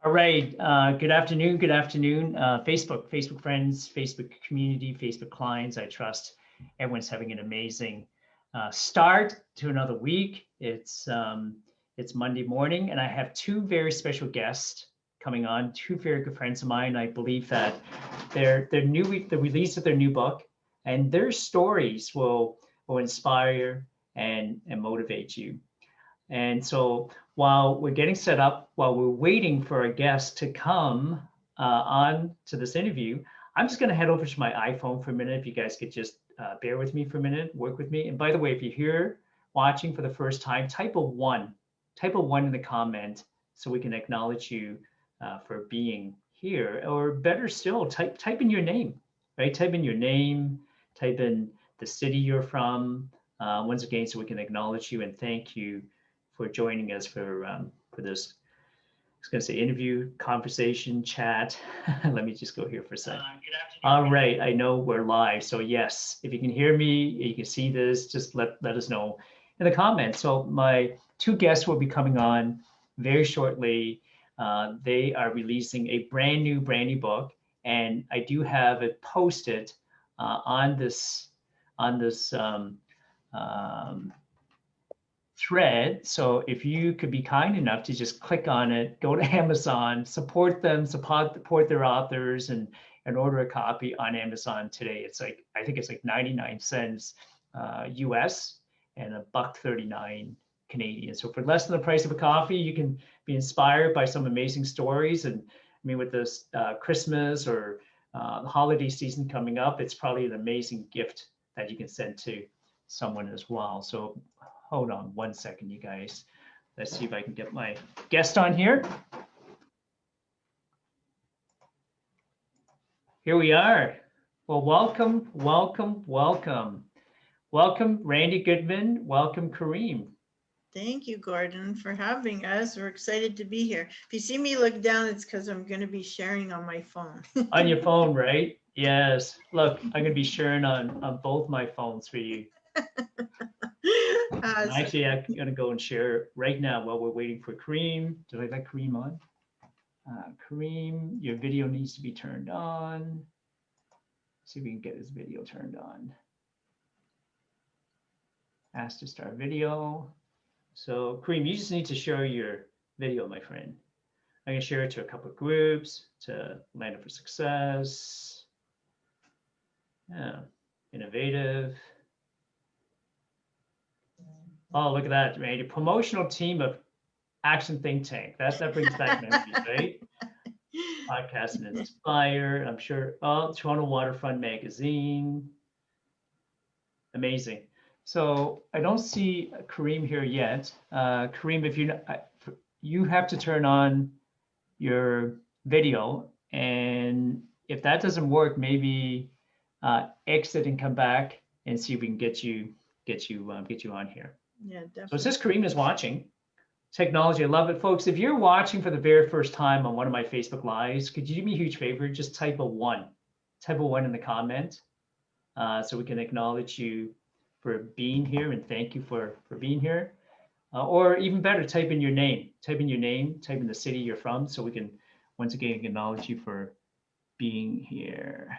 All right. Good afternoon. Good afternoon. Facebook friends, Facebook community, Facebook clients. I trust everyone's having an amazing start to another week. It's Monday morning, and I have two very special guests coming on. Two very good friends of mine. I believe that the release of their new book and their stories will inspire and motivate you. And so while we're getting set up, while we're waiting for our guest to come on to this interview, I'm just going to head over to my iPhone for a minute. If you guys could just bear with me for a minute, work with me. And by the way, if you're here watching for the first time, type a one in the comment so we can acknowledge you for being here. Or better still, type in your name, right? Type in your name, type in the city you're from, once again, so we can acknowledge you and thank you for joining us for this, I was going to say interview, conversation, chat. Let me just go here for a second. All right, I know we're live. So yes, if you can hear me, you can see this, just let us know in the comments. So my two guests will be coming on very shortly. They are releasing a brand new book. And I do have it posted on this thread. So if you could be kind enough to just click on it, go to Amazon, support them, support their authors, and order a copy on Amazon today. It's like, I think it's like 99 cents US and $1.39 Canadian. So for less than the price of a coffee, you can be inspired by some amazing stories. And I mean, with this Christmas or the holiday season coming up, it's probably an amazing gift that you can send to someone as well. So hold on one second, you guys. Let's see if I can get my guest on here. Here we are. Well, welcome, Randi Goodman. Welcome, Karim. Thank you, Gordon, for having us. We're excited to be here. If you see me look down, it's because I'm going to be sharing on my phone. On your phone, right? Yes. Look, I'm going to be sharing on both my phones for you. Actually, I'm going to go and share right now while we're waiting for Karim. Did I let Karim on? Karim, your video needs to be turned on. See if we can get his video turned on. Ask to start video. So Karim, you just need to share your video, my friend. I'm going to share it to a couple of groups, to Land for Success. Yeah, innovative. Oh, look at that, right? A promotional team of Action Think Tank. That brings back memories, right? Podcast and Inspire, I'm sure. Oh, Toronto Waterfront Magazine. Amazing. So I don't see Karim here yet. Karim, if you have to turn on your video, and if that doesn't work, maybe exit and come back and see if we can get you on here. Yeah, definitely. So it says Karim is watching. Technology, I love it, folks. If you're watching for the very first time on one of my Facebook Lives, could you do me a huge favor? Just type a one in the comment, so we can acknowledge you for being here and thank you for being here. Or even better, type in your name. Type in the city you're from, so we can once again acknowledge you for being here.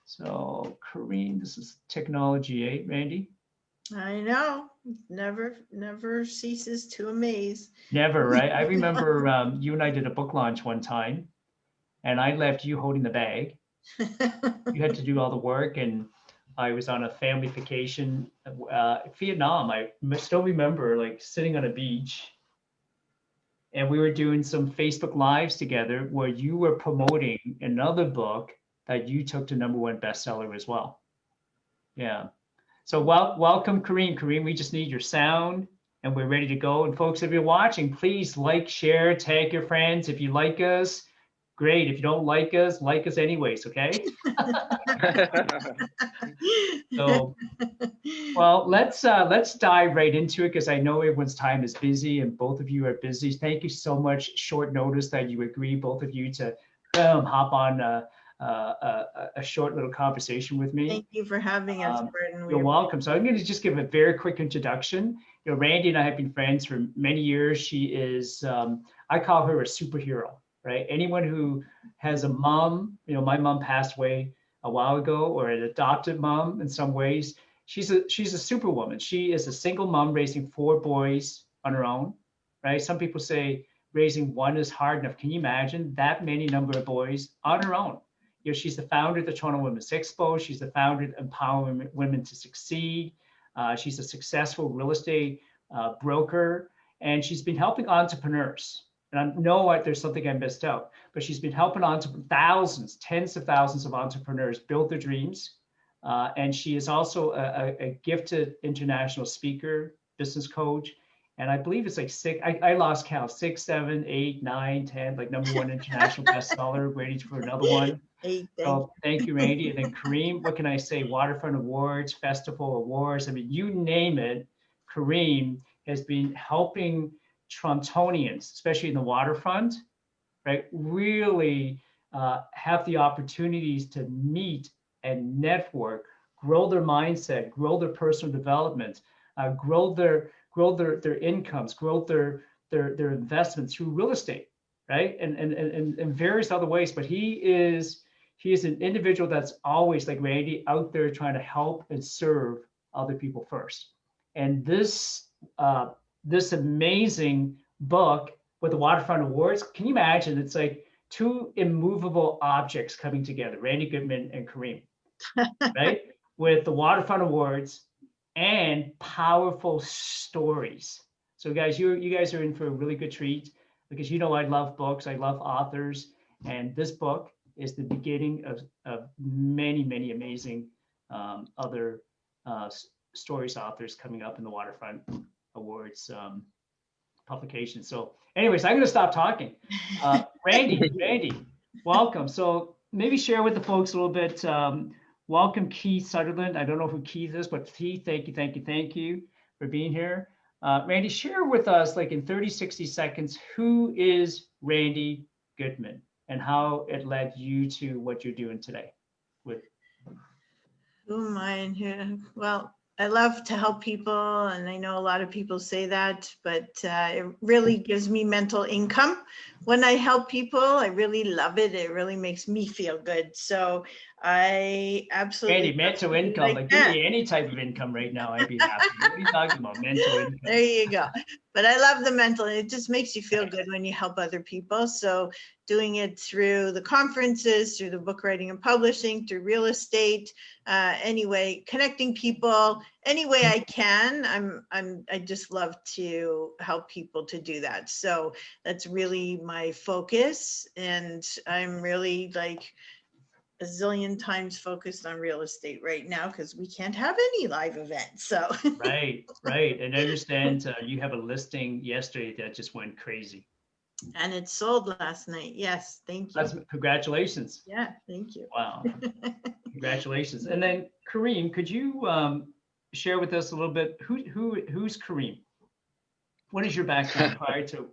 So Karim, this is technology, eh, Randi? I know, never ceases to amaze. Never, right? I remember you and I did a book launch one time, and I left you holding the bag. You had to do all the work, and I was on a family vacation, Vietnam. I still remember like sitting on a beach, and we were doing some Facebook Lives together where you were promoting another book that you took to #1 bestseller as well. Yeah. So welcome, Karim. Karim, we just need your sound and we're ready to go. And folks, if you're watching, please like, share, tag your friends. If you like us, great. If you don't like us anyways, okay? So, well, let's dive right into it because I know everyone's time is busy and both of you are busy. Thank you so much, short notice that you agree, both of you, to hop on a short little conversation with me. Thank you for having us, Gordon. You're welcome. So I'm going to just give a very quick introduction. Randi and I have been friends for many years. She is, I call her a superhero, right? Anyone who has a mom, my mom passed away a while ago, or an adopted mom in some ways. She's a superwoman. She is a single mom raising 4 boys on her own, right? Some people say raising one is hard enough. Can you imagine that many number of boys on her own? She's the founder of the Toronto Women's Expo. She's the founder of Empowering Women to Succeed. She's a successful real estate broker, and she's been helping entrepreneurs. And I know there's something I missed out, but she's been helping thousands, tens of thousands of entrepreneurs build their dreams. And she is also a gifted international speaker, business coach. And I believe it's like I lost count, 6, 7, 8, 9, 10, like #1 international bestseller, waiting for another one. So thank you, Randy. And then Karim, what can I say? Waterfront Awards, Festival Awards. I mean, you name it, Karim has been helping Torontonians, especially in the waterfront, right, really have the opportunities to meet and network, grow their mindset, grow their personal development, grow their incomes, grow their investments through real estate, right, and in various other ways. But he is an individual that's always, like Randy, out there trying to help and serve other people first. And this amazing book with the Waterfront Awards, can you imagine? It's like two immovable objects coming together, Randy Goodman and Karim, right? With the Waterfront Awards and powerful stories. So guys, you guys are in for a really good treat, because I love books, I love authors, and this book is the beginning of many, many amazing other stories, authors coming up in the Waterfront Awards publication. So anyways, I'm going to stop talking. Randy, welcome. So maybe share with the folks a little bit. Welcome, Keith Sutherland. I don't know who Keith is, but Keith, thank you for being here. Randy, share with us, like in 30, 60 seconds, who is Randy Goodman and how it led you to what you're doing today with. Who am I in here? Well, I love to help people, and I know a lot of people say that, but it really gives me mental income when I help people. I really love it. It really makes me feel good. So I absolutely. Randy, mental income, like give me any type of income right now, I'd be happy. What are you talking about? Mental income. There you go. But I love the mental. It just makes you feel good when you help other people. So doing it through the conferences, through the book writing and publishing, through real estate, anyway, connecting people any way I can. I just love to help people to do that. So that's really my focus. And I'm really like a zillion times focused on real estate right now, because we can't have any live events. So right. And I understand you have a listing yesterday that just went crazy. And it sold last night. Yes, thank you. Congratulations. Yeah, thank you. Wow. Congratulations. And then Karim, could you share with us a little bit who's Karim? What is your background prior to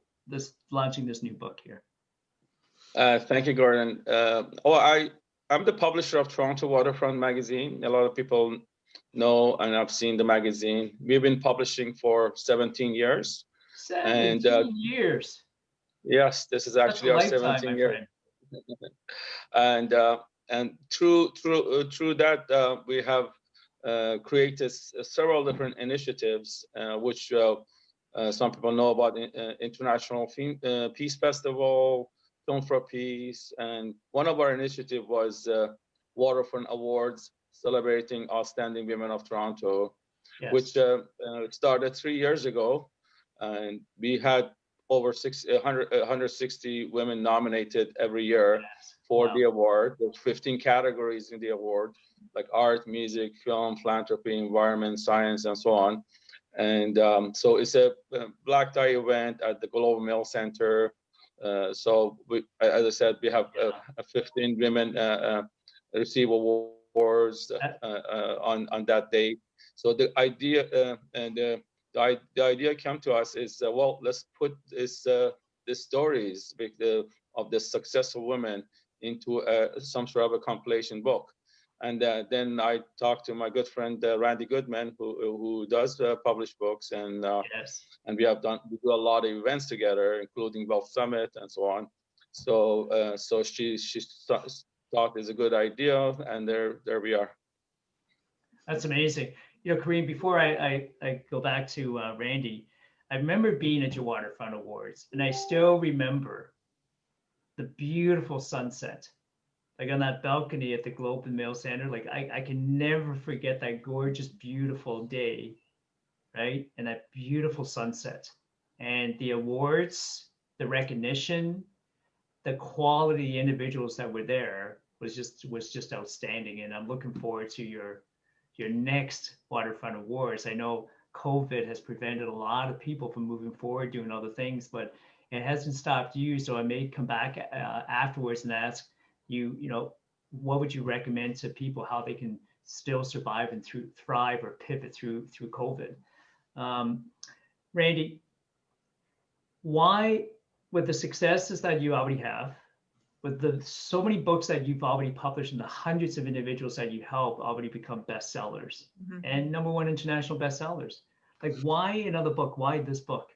launching this new book here? Thank you, Gordon. I'm the publisher of Toronto Waterfront magazine. A lot of people know and I've seen the magazine. We've been publishing for 17 years. 17 years. Yes, this is actually our 17th year. And through that, we have created several different initiatives, which some people know about: International Peace Festival, Film for Peace, and one of our initiatives was Waterfront Awards, celebrating outstanding women of Toronto, yes, which started 3 years ago, and we had over 160 women nominated every year, yes, for the award. There's 15 categories in the award, like art, music, film, philanthropy, environment, science, and so on. And so it's a black tie event at the Global Mail Center. So as I said, we have 15 women receive awards on that day. So the idea the idea came to us is, well, let's put the stories of the successful women into some sort of a compilation book. And then I talked to my good friend Randi Goodman, who does publish books, and yes, and we do a lot of events together, including Wealth Summit and so on. So she thought it's a good idea, and there we are. That's amazing. You know, Karim, before I go back to Randy, I remember being at your Waterfront Awards, and I still remember the beautiful sunset, like on that balcony at the Globe and Mail Center. Like I can never forget that gorgeous, beautiful day, right? And that beautiful sunset, and the awards, the recognition, the quality of the individuals that were there was just outstanding. And I'm looking forward to your next Waterfront Awards. I know COVID has prevented a lot of people from moving forward, doing other things, but it hasn't stopped you. So I may come back afterwards and ask you, you know, what would you recommend to people how they can still survive and thrive or pivot through COVID? Randy, why, with the successes that you already have, with the so many books that you've already published and the hundreds of individuals that you help already become bestsellers and #1 international bestsellers, like why another book? Why this book?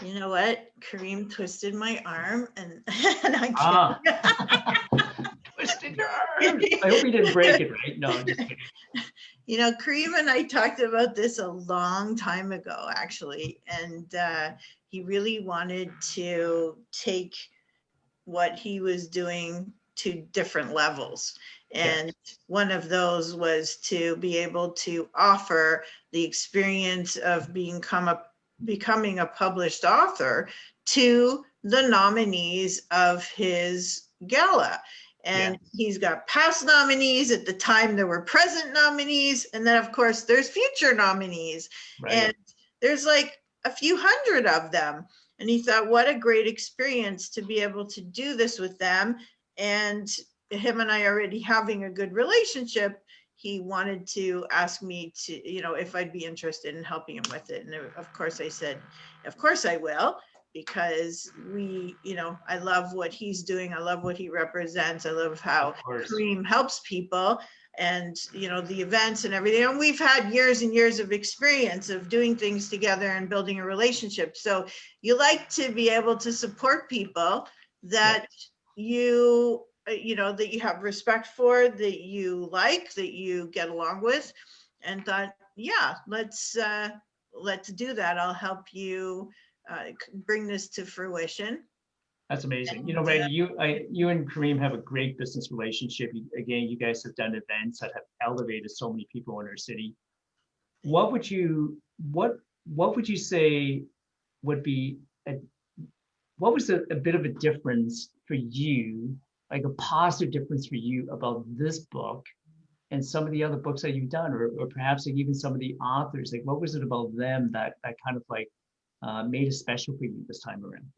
You know what? Karim twisted my arm and I Twisted your arm. I hope you didn't break it, right? No, I'm just kidding. You know, Karim and I talked about this a long time ago, actually, and he really wanted to take what he was doing to different levels. And one of those was to be able to offer the experience of becoming a published author to the nominees of his gala. And he's got past nominees. At the time, there were present nominees. And then, of course, there's future nominees. Right. And there's like a few hundred of them. And he thought, what a great experience to be able to do this with them. And him and I already having a good relationship, he wanted to ask me to, you know, if I'd be interested in helping him with it. And of course I said, of course I will, because you know, I love what he's doing. I love what he represents. I love how Karim helps people and, you know, the events and everything. And we've had years and years of experience of doing things together and building a relationship. So you like to be able to support people that you know, that you have respect for, that you like, that you get along with, and thought, yeah, let's do that. I'll help you bring this to fruition. That's amazing. And, you know, Randy, you and Karim have a great business relationship. Again, you guys have done events that have elevated so many people in our city. What would you say would be what was a bit of a difference for you, like a positive difference for you about this book and some of the other books that you've done, or perhaps like even some of the authors? Like, what was it about them that kind of like made it special for you this time around?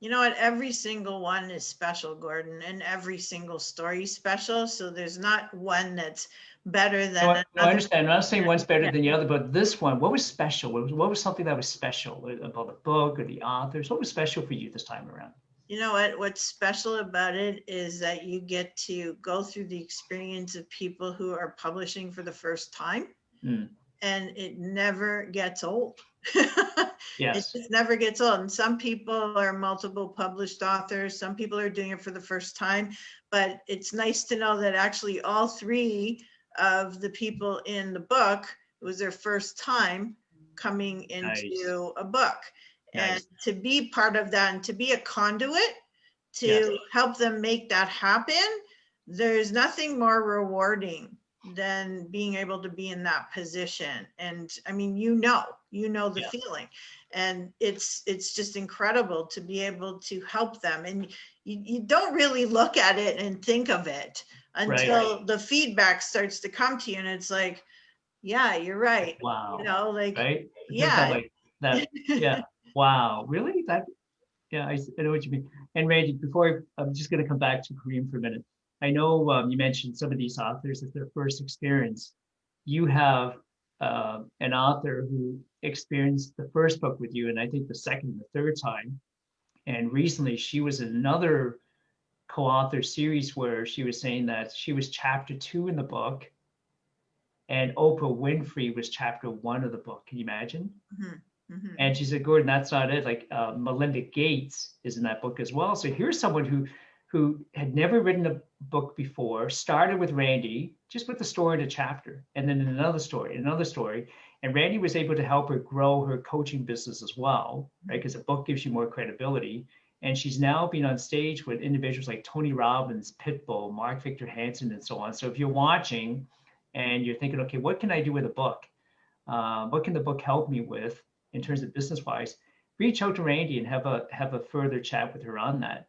You know what? Every single one is special, Gordon, and every single story is special. So there's not one that's better than another. I understand. I'm not saying one's better than the other, but this one, what was special? What was something that was special about the book or the authors? What was special for you this time around? You know what? What's special about it is that you get to go through the experience of people who are publishing for the first time, and it never gets old. Yes. It just never gets old. And some people are multiple published authors. Some people are doing it for the first time. But it's nice to know that actually all three of the people in the book, it was their first time coming into a book. And to be part of that and to be a conduit to help them make that happen, there's nothing more rewarding than being able to be in that position. And I mean, you know the feeling, and it's just incredible to be able to help them. And you don't really look at it and think of it until the feedback starts to come to you, and it's like, yeah, you're right. Wow. You know, like, Like that. Yeah. Wow. Really? I know what you mean. And Randy, before I'm just going to come back to Karim for a minute. I know you mentioned some of these authors as their first experience. You have an author who experienced the first book with you, and I think the second and the third time. And recently, she was in another co-author series where she was saying that she was chapter 2 in the book, and Oprah Winfrey was chapter 1 of the book. Can you imagine? Mhm. And she said, Gordon, that's not it. Like Melinda Gates is in that book as well. So here's someone who had never written a book before, started with Randi, just with the story in a chapter, and then another story, another story. And Randi was able to help her grow her coaching business as well, right? Because a book gives you more credibility. And she's now been on stage with individuals like Tony Robbins, Pitbull, Mark Victor Hansen, and so on. So if you're watching and you're thinking, okay, what can I do with a book? What can the book help me with in terms of business wise? Reach out to Randi and have a further chat with her on that.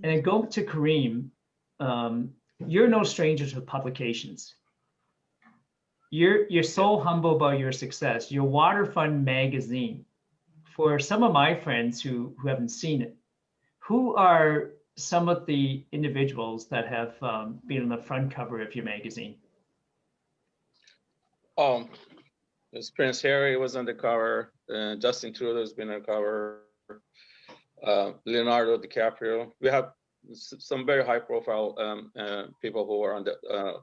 And then go to Karim. You're no stranger to publications. You're so humble about your success. Your Waterfront magazine. For some of my friends who haven't seen it, who are some of the individuals that have been on the front cover of your magazine? This Prince Harry was on the cover. Justin Trudeau's been on the cover. Leonardo DiCaprio. We have some very high-profile people who are on the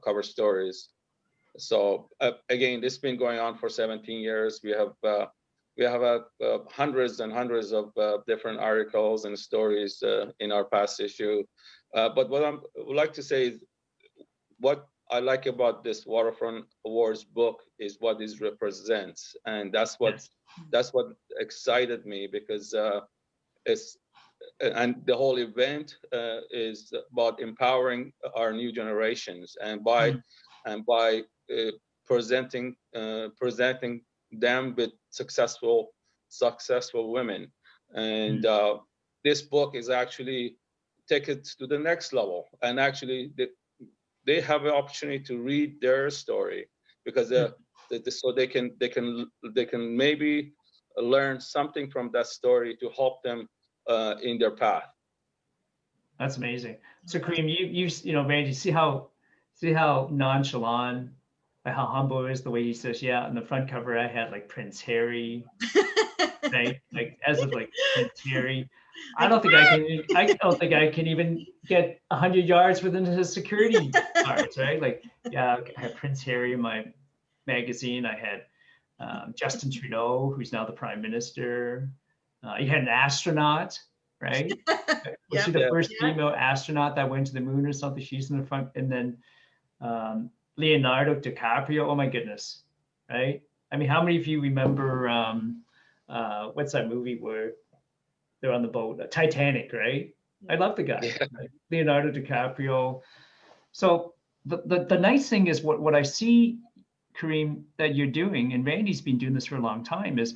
cover stories. So again, this has been going on for 17 years. We have hundreds and hundreds of different articles and stories in our past issue. But what I would like to say is, what I like about this Waterfront Awards book is what it represents, and that's what excited me, because it's, and the whole event is about empowering our new generations, and by presenting them with successful women. And this book is actually take it to the next level, and actually they have an opportunity to read their story, because so they can maybe learn something from that story to help them in their path. That's amazing. So Karim, you know, Randy, see how nonchalant, how humble it is, the way he says, yeah, on the front cover I had like Prince Harry, right? Like as of like Prince Harry. I don't think I can even get 100 yards within his security guards, right? Like, yeah, I had Prince Harry in my magazine. I had Justin Trudeau, who's now the Prime Minister. You had an astronaut, right? Was she the first female astronaut that went to the moon or something? She's in the front. And then Leonardo DiCaprio. Oh my goodness, right? I mean, how many of you remember what's that movie where they're on the boat? Titanic, right? I love the guy, right? Leonardo DiCaprio. So the nice thing is what I see, Karim, that you're doing, and Randy's been doing this for a long time, is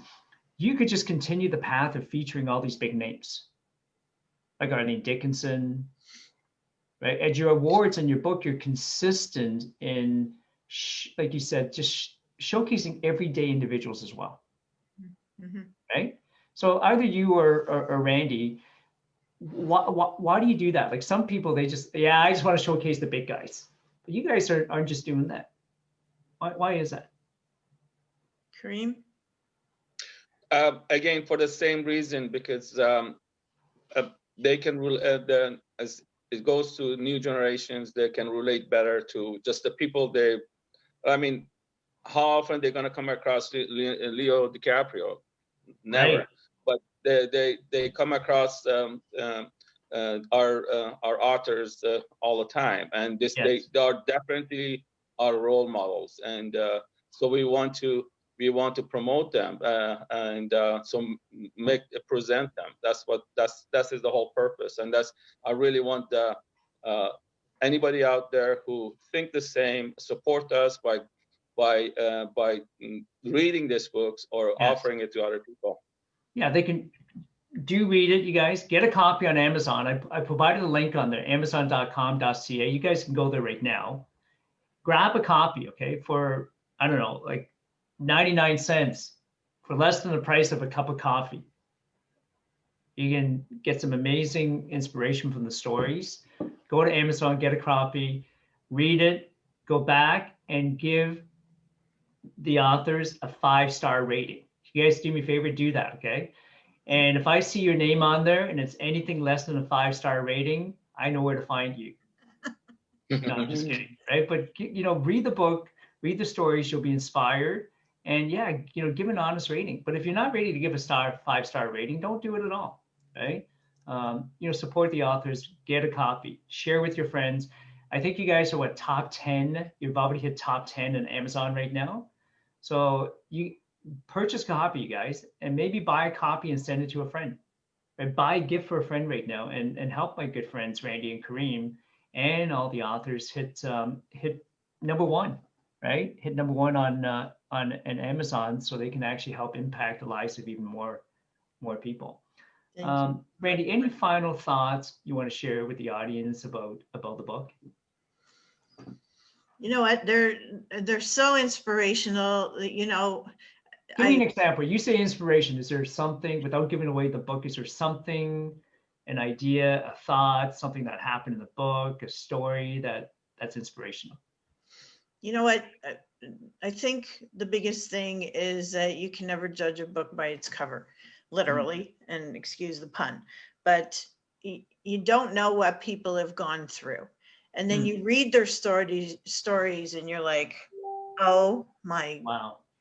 you could just continue the path of featuring all these big names, like Arlene Dickinson, right? At your awards and your book, you're consistent in, like you said, just showcasing everyday individuals as well, right? So either you or Randi, why do you do that? Like some people, they just, yeah, I just want to showcase the big guys. But you guys aren't just doing that. Why is that? Karim? Again, for the same reason, because they can, as it goes to new generations, they can relate better to just the people I mean, how often they're going to come across Leo DiCaprio? Never. Right. But they come across our authors all the time, and they are definitely our role models, and so we want to promote them and so present them. That is the whole purpose, and I really want anybody out there who think the same, support us by reading these books or offering it to other people. Yeah, they can read it, you guys. Get a copy on Amazon. I provided a link on there, amazon.com.ca. You guys can go there right now. Grab a copy, okay, for, I don't know, like 99 cents, for less than the price of a cup of coffee. You can get some amazing inspiration from the stories. Go to Amazon, get a copy, read it, go back and give the authors a 5-star rating. You guys do me a favor, do that, okay? And if I see your name on there and it's anything less than a 5-star rating, I know where to find you. No, I'm just kidding, right? But, you know, read the book, read the stories, you'll be inspired. And yeah, give an honest rating. But if you're not ready to give a 5-star rating, don't do it at all, right? Support the authors, get a copy, share with your friends. I think you guys are top 10. You've already hit top 10 in Amazon right now. So you purchase a copy, you guys, and maybe buy a copy and send it to a friend. Right? Buy a gift for a friend right now, and help my good friends Randy and Karim and all the authors hit number one, right? Hit number one on an Amazon, so they can actually help impact the lives of even more people. Thank you. Randy, any final thoughts you want to share with the audience about the book? You know what? They're so inspirational. Give me an example. You say inspiration. Is there something, without giving away the book, is there something, an idea, a thought, something that happened in the book, a story that's inspirational? You know what? I think the biggest thing is that you can never judge a book by its cover, literally, and excuse the pun, but you don't know what people have gone through. And then you read their stories and you're like, oh my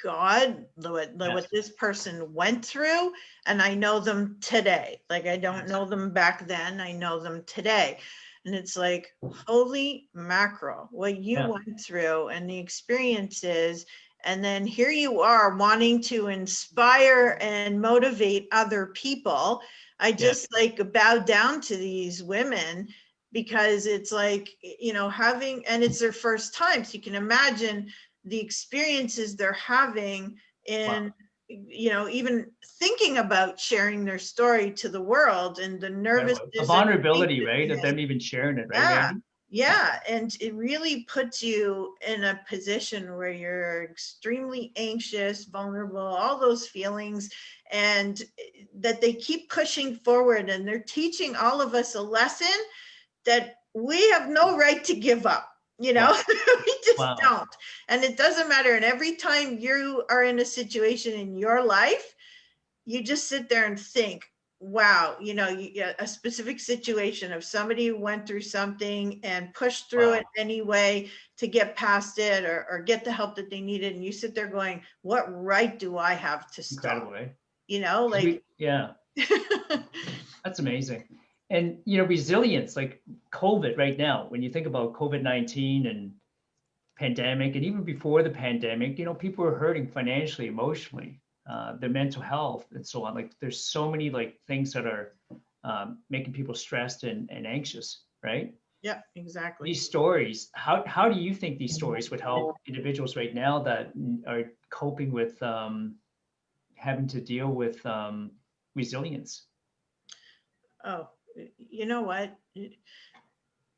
God, what this person went through. And I know them today. Like, I don't know them back then. I know them today. And it's like, holy mackerel, what you went through and the experiences. And then here you are wanting to inspire and motivate other people. I just bow down to these women, because it's like, and it's their first time. So you can imagine the experiences they're having in, even thinking about sharing their story to the world, and the nervousness. A vulnerability, right? Of them even sharing it, right, Randy? Yeah, and it really puts you in a position where you're extremely anxious, vulnerable, all those feelings, and that they keep pushing forward, and they're teaching all of us a lesson that we have no right to give up. We just don't. And it doesn't matter. And every time you are in a situation in your life, you just sit there and think, wow, a specific situation of somebody who went through something and pushed through it anyway to get past it, or get the help that they needed. And you sit there going, what right do I have to stop? Incredible, eh? Yeah. That's amazing. And, resilience, like COVID right now, when you think about COVID-19 and pandemic, and even before the pandemic, people are hurting financially, emotionally, their mental health and so on. Like, there's so many things that are making people stressed and anxious, right? Yeah, exactly. These stories, how do you think these stories would help individuals right now that are coping with having to deal with resilience? Oh, you know what?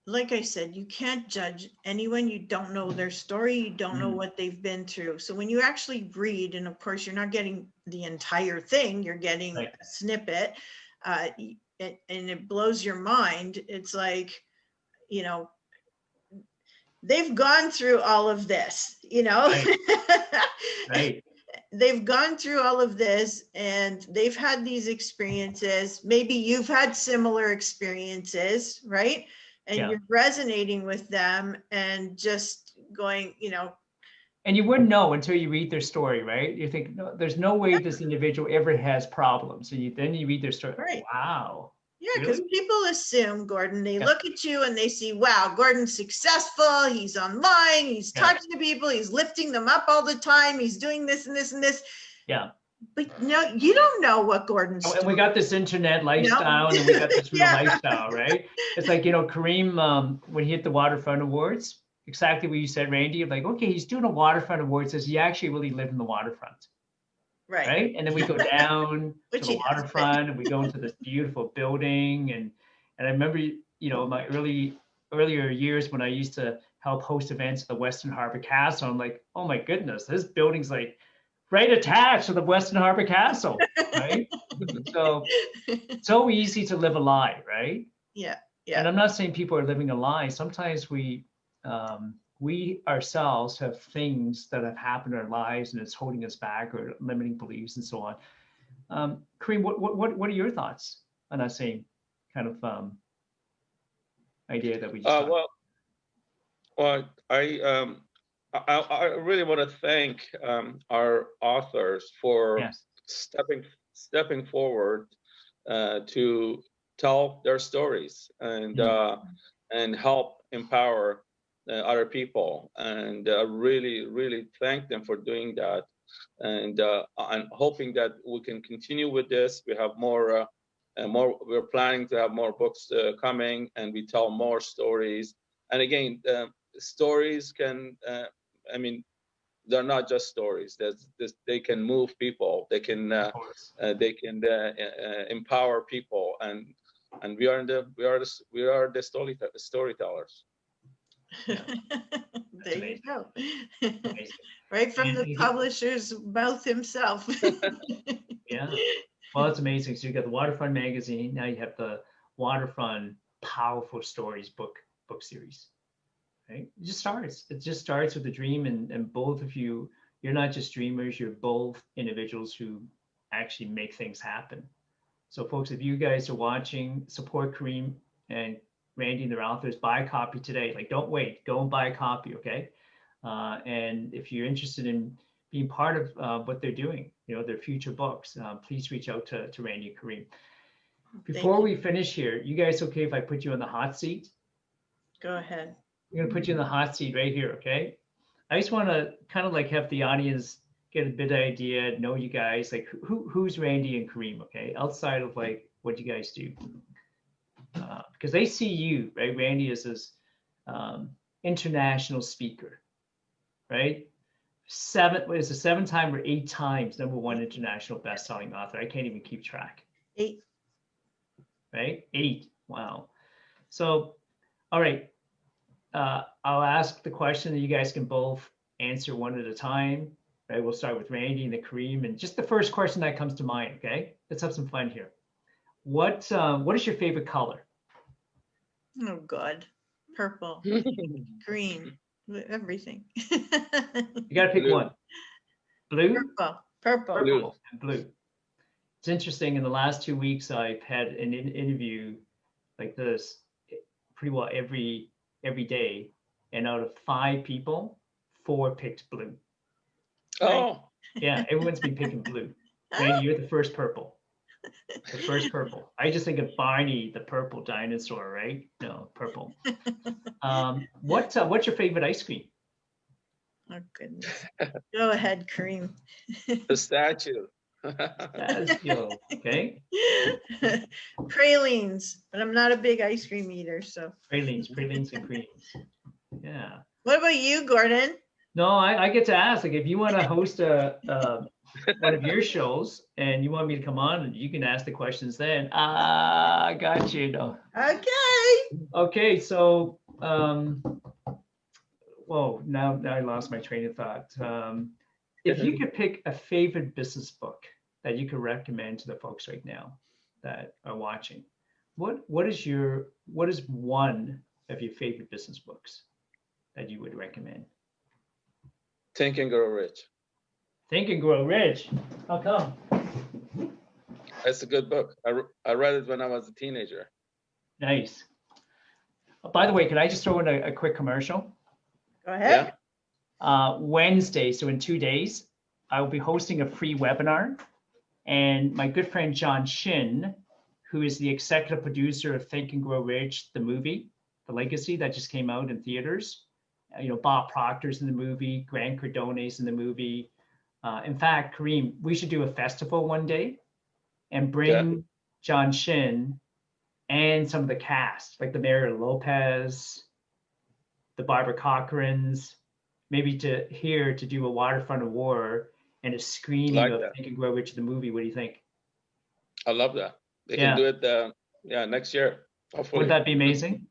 Like I said, you can't judge anyone. You don't know their story. You don't know what they've been through. So when you actually read, and of course you're not getting the entire thing, you're getting a snippet, and it blows your mind. It's like, they've gone through all of this, Right. They've gone through all of this, and they've had these experiences. Maybe you've had similar experiences, right? And you're resonating with them and just going, And you wouldn't know until you read their story, right? You think, no, there's no way this individual ever has problems. And then you read their story. Right. Wow. Yeah, because people assume, Gordon, they look at you and they see, wow, Gordon's successful. He's online. He's talking to people. He's lifting them up all the time. He's doing this and this and this. Yeah. But no, you don't know what Gordon's doing. And we got this internet lifestyle, and we got this real lifestyle, right? It's like, Karim, when he hit the Waterfront Awards, exactly what you said, Randy, like, okay, he's doing a Waterfront Awards. Does he actually really live in the waterfront? Right. And then we go down to the waterfront, and we go into this beautiful building. And I remember, my earlier years when I used to help host events at the Western Harbor Castle, I'm like, oh my goodness, this building's like right attached to the Western Harbor Castle, right? So easy to live a lie, right? Yeah. And I'm not saying people are living a lie. Sometimes we ourselves have things that have happened in our lives, and it's holding us back, or limiting beliefs and so on. Karim, what are your thoughts on that same kind of idea that we just talked? Well, I I really want to thank our authors for Yes. stepping forward to tell their stories and help empower other people. And really thank them for doing that. And I'm hoping that we can continue with this. We have more. We're planning to have more books coming, and we tell more stories. And again, stories can. I mean, they're not just stories. They can move people. They can empower people, and we are the storytellers. Yeah. There you amazing. go. Amazing. Right from the And- publisher's mouth himself. Yeah. Well, it's amazing. So you got the Waterfront magazine. Now you have the Waterfront Powerful Stories book series. Right? It just starts. It just starts with a dream, and both of you, you're not just dreamers. You're both individuals who actually make things happen. So, folks, if you guys are watching, support Karim and Randy and their authors. Buy a copy today. Like, don't wait. Go and buy a copy, okay? And if you're interested in being part of what they're doing, their future books, please reach out to Randy and Karim. Before we finish here, you guys okay if I put you on the hot seat? Go ahead. I'm going to put you in the hot seat right here, okay? I just want to kind of like have the audience get a bit of idea, know you guys, like who's Randy and Karim, okay? Outside of like what you guys do. Because they see you, right? Randy is this international speaker, right? Is it 7 times or 8 times #1 international best-selling author? I can't even keep track. 8. Right? 8. Wow. So, all right. I'll ask the question that you guys can both answer one at a time. Right? We'll start with Randy and then Karim, and just the first question that comes to mind. Okay, let's have some fun here. What is your favorite color? Oh God, purple, green, everything. You got to pick Blue. one. Blue. Purple. Purple and blue. It's interesting. In the last 2 weeks, I've had an interview like this pretty well every day, and out of 5 people, 4 picked blue. Oh, Yeah, everyone's been picking blue. Randy, you're the first purple. The first purple. I just think of Barney, the purple dinosaur, right? No, purple. What's your favorite ice cream? Oh goodness. Go ahead, Karim. the statue. Okay. Pralines, but I'm not a big ice cream eater, so. Pralines and creams. Yeah. What about you, Gordon? No, I get to ask. Like, if you want to host one of your shows and you want me to come on, you can ask the questions then. I got you. No. Okay. Okay, so whoa, now I lost my train of thought. If you could pick a favorite business book that you could recommend to the folks right now that are watching, what is one of your favorite business books that you would recommend? Think and Grow Rich. Think and Grow Rich. How come? It's a good book. I read it when I was a teenager. Nice. By the way, can I just throw in a quick commercial? Go ahead. Yeah. Wednesday, so in 2 days, I will be hosting a free webinar. And my good friend John Shin, who is the executive producer of Think and Grow Rich, the movie, The Legacy that just came out in theaters. Bob Proctor's in the movie, Grant Cardone's in the movie. In fact, Karim, we should do a festival one day and bring John Shin and some of the cast, like the Mario Lopez, the Barbara Cochrans, maybe to do a Waterfront Award and a screening of Think and Grow Rich, the movie. What do you think? I love that. They can do it next year. Hopefully. Would that be amazing?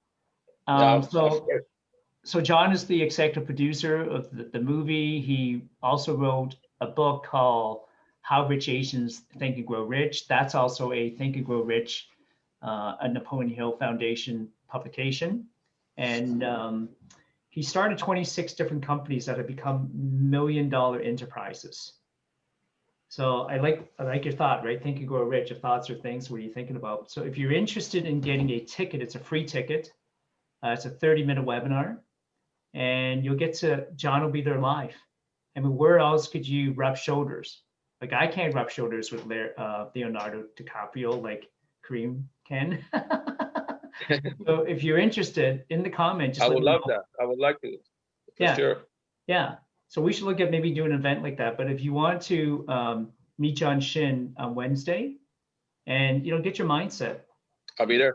So John is the executive producer of the movie. He also wrote a book called How Rich Asians Think and Grow Rich. That's also a Think and Grow Rich, a Napoleon Hill Foundation publication. And he started 26 different companies that have become $1 million enterprises. So I like your thought, right? Think and Grow Rich. Your thoughts are things. What are you thinking about? So if you're interested in getting a ticket, it's a free ticket. It's a 30-minute webinar. and you'll get to, John will be there live. I mean, where else could you rub shoulders? Like I can't rub shoulders with Leonardo DiCaprio like Karim can. So if you're interested, in the comment, just I let would me love know. that. I would like to, for Yeah. sure. Yeah. So we should look at maybe doing an event like that. But if you want to meet John Shin on Wednesday and, get your mindset, I'll be there.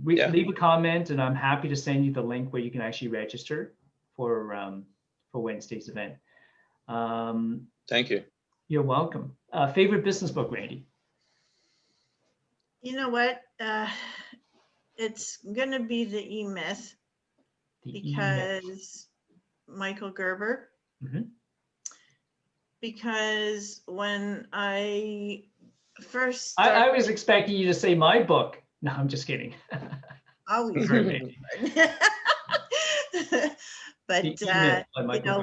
Yeah. leave a comment and I'm happy to send you the link where you can actually register for Wednesday's event. Thank you. You're welcome. Favorite business book, Randy? You know what? It's going to be the E-Myth because Michael Gerber. Mhm. Because when I first I was expecting you to say my book. No, I'm just kidding. always but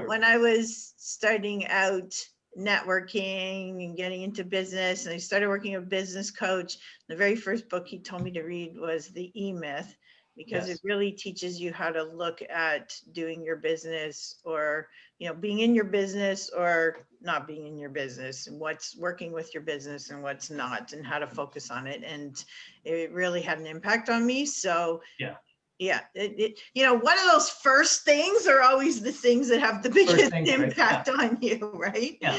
when I was starting out networking and getting into business, and I started working as a business coach, the very first book he told me to read was The E-Myth, because it really teaches you how to look at doing your business, or being in your business or not being in your business, and what's working with your business and what's not, and how to focus on it. And it really had an impact on me. So one of those first things are always the things that have the biggest impact on you, right? Yeah.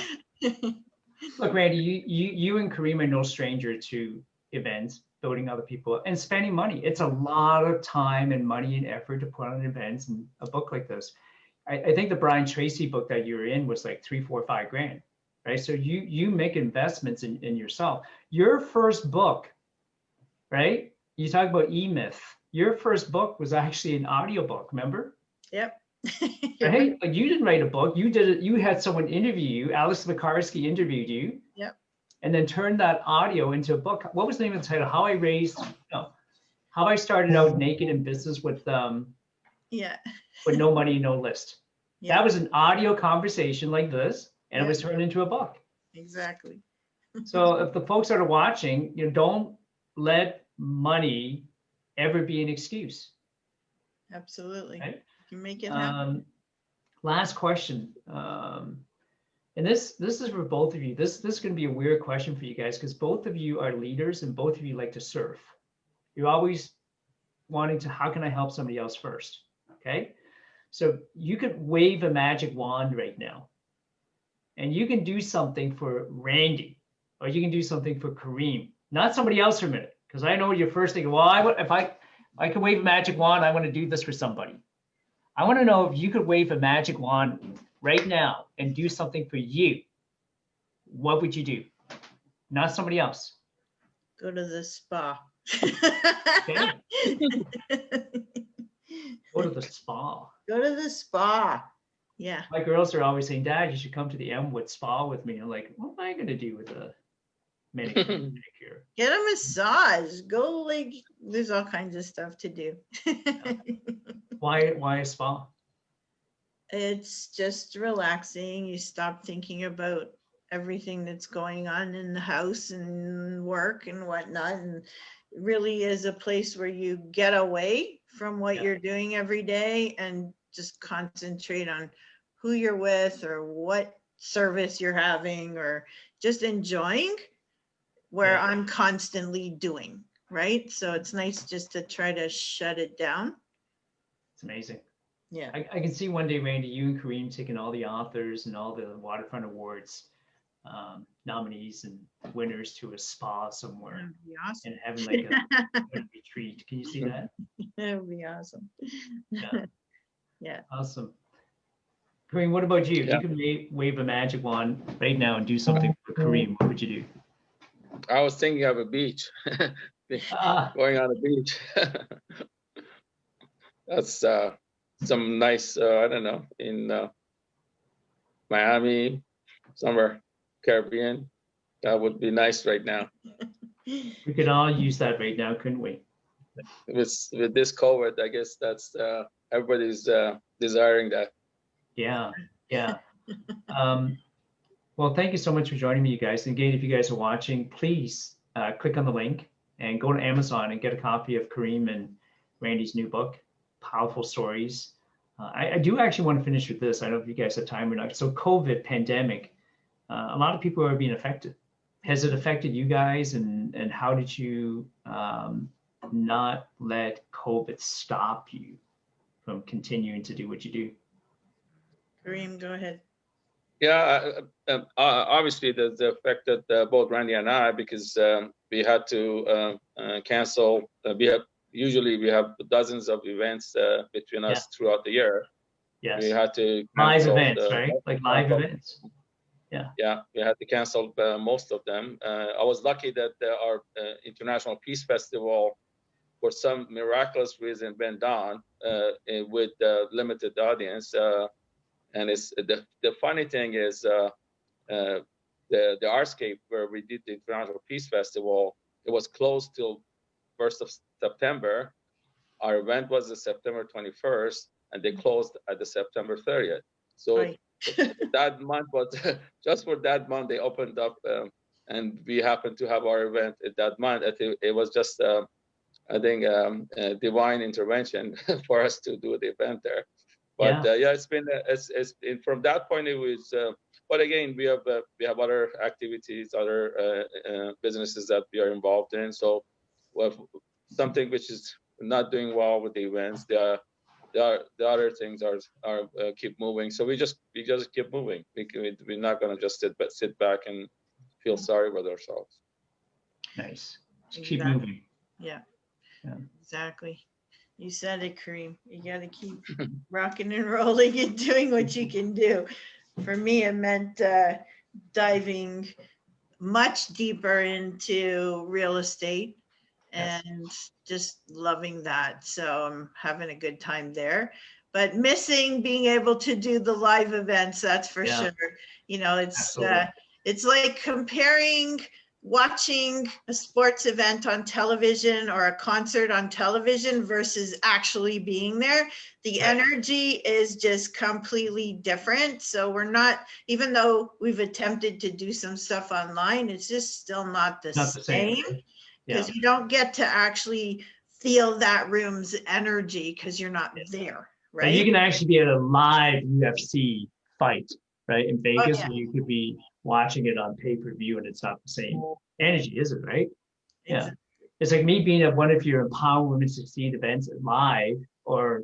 Look, Randy, you and Karim are no stranger to events, building other people, and spending money. It's a lot of time and money and effort to put on events, and a book like this. I think the Brian Tracy book that you're in was like $3, $4, $5 grand, right? So you make investments in yourself. Your first book, right? You talk about E-Myth. Your first book was actually an audiobook, remember? Yep. Right? Like you didn't write a book. You did it. You had someone interview you. Alex McCarsky interviewed you. Yep. And then turned that audio into a book. What was the name of the title? How I started out naked in business with no money, no list. Yeah. That was an audio conversation like this, and it was turned into a book. Exactly. So if the folks that are watching, don't let money ever be an excuse. Absolutely. Right? You make it happen. Last question. And this is for both of you. This is going to be a weird question for you guys, because both of you are leaders and both of you like to serve. You're always wanting to, how can I help somebody else first? Okay. So you could wave a magic wand right now and you can do something for Randy, or you can do something for Karim, not somebody else for a minute. Because I know you're first thinking, well, if I could wave a magic wand, I want to do this for somebody. I want to know if you could wave a magic wand right now and do something for you. What would you do? Not somebody else. Go to the spa. Okay. Go to the spa. Go to the spa. Yeah. My girls are always saying, Dad, you should come to the Elmwood spa with me. I'm like, what am I going to do with a manicure? Get a massage. Go, there's all kinds of stuff to do. Why a spa? It's just relaxing. You stop thinking about everything that's going on in the house and work and whatnot, and really is a place where you get away from what you're doing every day and just concentrate on who you're with or what service you're having, or just enjoying, where I'm constantly doing, right? So it's nice just to try to shut it down. It's amazing. Yeah. I can see one day, Randy, you and Karim taking all the authors and all the Waterfront Awards nominees and winners to a spa somewhere. That'd be awesome. And having like a retreat. Can you see that? That would be awesome. Yeah. Yeah. Awesome. Karim, what about you? If you could wave a magic wand right now and do something for Karim, what would you do? I was thinking of a beach. Going on a beach. That's some nice, I don't know, in Miami, somewhere Caribbean. That would be nice right now. We could all use that right now, couldn't we? With this COVID, I guess that's everybody's desiring that. Yeah. Well, thank you so much for joining me, you guys. And again, if you guys are watching, please click on the link and go to Amazon and get a copy of Karim and Randy's new book, Powerful Stories. I do actually want to finish with this. I don't know if you guys have time or not. So COVID pandemic, a lot of people are being affected. Has it affected you guys, and how did you not let COVID stop you from continuing to do what you do? Karim, go ahead. Yeah, obviously that affected both Randy and I, because we had to cancel. Usually we have dozens of events between us throughout the year. Yes. We had to live cancel events, right? Like live events. Yeah. Yeah, we had to cancel most of them. I was lucky that our International Peace Festival, for some miraculous reason, went on with limited audience. And it's the funny thing is the Artscape, where we did the International Peace Festival, it was closed till 1st of September. Our event was the September 21st, and they closed at the September 30th. So Right. that month was just for that month they opened up, and we happened to have our event at that month. It was just I think divine intervention for us to do the event there. But yeah, it's been from that point it was. But again, we have other activities, other businesses that we are involved in. So we have something which is not doing well with the events. The other things are keep moving. So we just keep moving. We're not gonna just sit back and feel sorry with ourselves. Nice. Just keep moving. Yeah. Exactly. You said it, Karim. You got to keep rocking and rolling and doing what you can do. For me, it meant diving much deeper into real estate and just loving that. So I'm having a good time there, but missing being able to do the live events. That's for sure. You know, it's like comparing watching a sports event on television or a concert on television versus actually being there. The energy is just completely different. So we're not, even though we've attempted to do some stuff online, it's just still not the same. Because you don't get to actually feel that room's energy because you're not there, right? And you can actually be at a live UFC fight, right, in Vegas, where you could be watching it on pay-per-view, and it's not the same energy, is it, right? Yeah. It's like me being at one of your Empower Women Succeed events live, or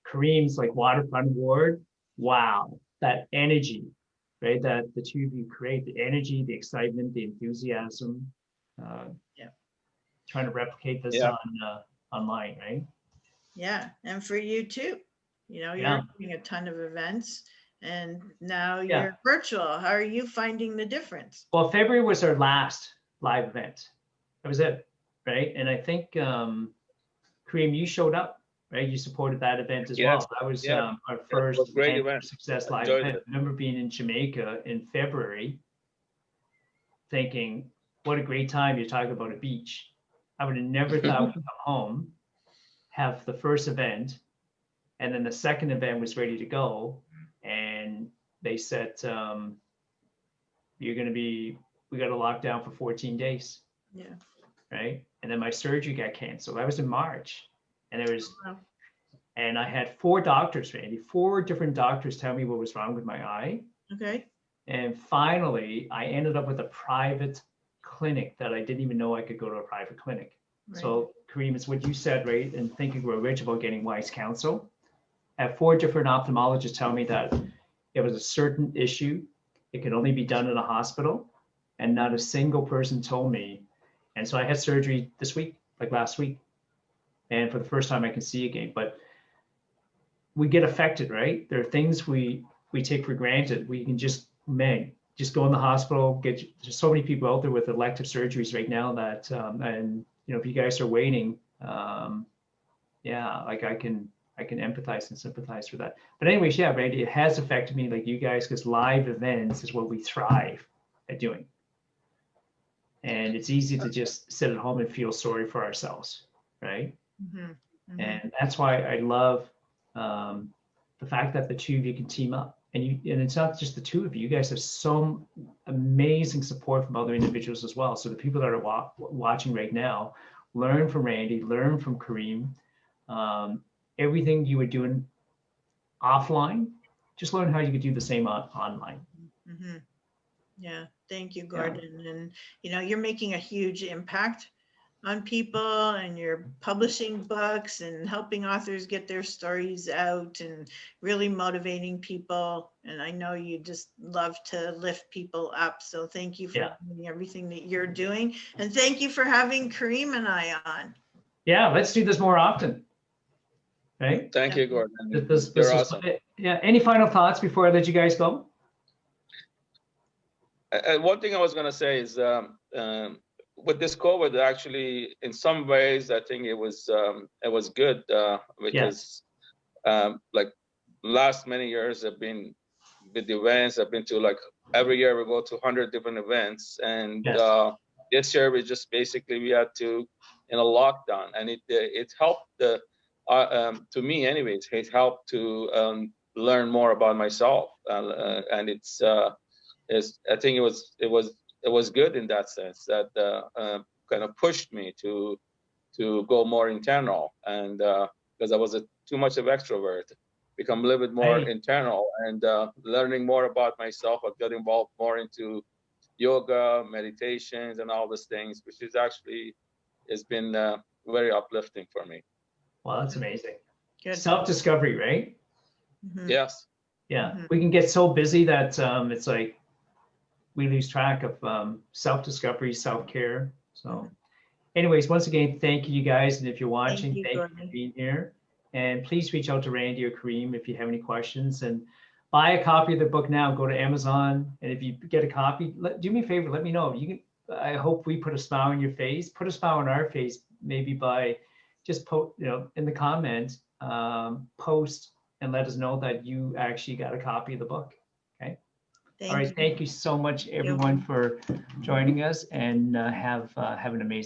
Karim's like Waterfront Award. Wow, that energy, right, that the two of you create, the energy, the excitement, the enthusiasm. Trying to replicate this on online, right? Yeah, and for you too. You know, you're doing a ton of events, and now you're virtual. How are you finding the difference? Well, February was our last live event. That was it, right? And I think Karim, you showed up, right? You supported that event as well. That was our first event success live event. I remember being in Jamaica in February, thinking, what a great time. You're talking about a beach. I would have never thought we'd come home, have the first event, and then the second event was ready to go. And they said, we got to lock down for 14 days. Yeah. Right. And then my surgery got canceled. I was in March, and and I had 4 doctors, Randy, 4 different doctors tell me what was wrong with my eye. Okay. And finally, I ended up with a private clinic that I didn't even know I could go to a private clinic. Right. So Karim, it's what you said, right? And thinking we're rich about getting wise counsel. I had 4 different ophthalmologists tell me that it was a certain issue. It could only be done in a hospital, and not a single person told me. And so I had surgery this week, like last week. And for the first time I can see again, but we get affected, right? There are things we take for granted. We can just go in the hospital, there's so many people out there with elective surgeries right now that, and you know, if you guys are waiting, like I can empathize and sympathize for that. But anyways, Randy, it has affected me like you guys, because live events is what we thrive at doing. And it's easy to just sit at home and feel sorry for ourselves, right? Mm-hmm. Mm-hmm. And that's why I love the fact that the two of you can team up. And it's not just the two of you. You guys have some amazing support from other individuals as well. So the people that are watching right now, learn from Randy, learn from Karim. Everything you were doing offline, just learn how you could do the same online. Mhm. Yeah, thank you, Gordon. And, you know, you're making a huge impact on people, and you're publishing books and helping authors get their stories out and really motivating people. And I know you just love to lift people up. So thank you for Yeah. doing everything that you're doing. And thank you for having Karim and I on. Yeah, let's do this more often. Right? Thank you, Gordon. This You're was, awesome. yeah. Any final thoughts before I let you guys go? One thing I was going to say is with this COVID, actually, in some ways, I think it was good because like last many years I've been with the events. I've been to like every year we go to 100 different events, and this year we just basically we had to in a lockdown, and it helped to me anyways. It helped to learn more about myself, and I think it was good in that sense that kind of pushed me to go more internal, and because I was too much of extrovert, become a little bit more internal, and learning more about myself. I got involved more into yoga, meditations, and all these things, which is actually has been very uplifting for me. Wow, that's amazing. Good. Self-discovery, right? Mhm. Yes. Yeah, we can get so busy that it's like we lose track of self-discovery, self-care. So anyways, once again, thank you guys. And if you're watching, thank you for being here. And please reach out to Randy or Karim if you have any questions, and buy a copy of the book now. Go to Amazon. And if you get a copy, do me a favor, let me know. You can, I hope we put a smile on your face, put a smile on our face, maybe by just in the comments, post and let us know that you actually got a copy of the book. Okay. All right. Thank you so much, everyone, for joining us, and have an amazing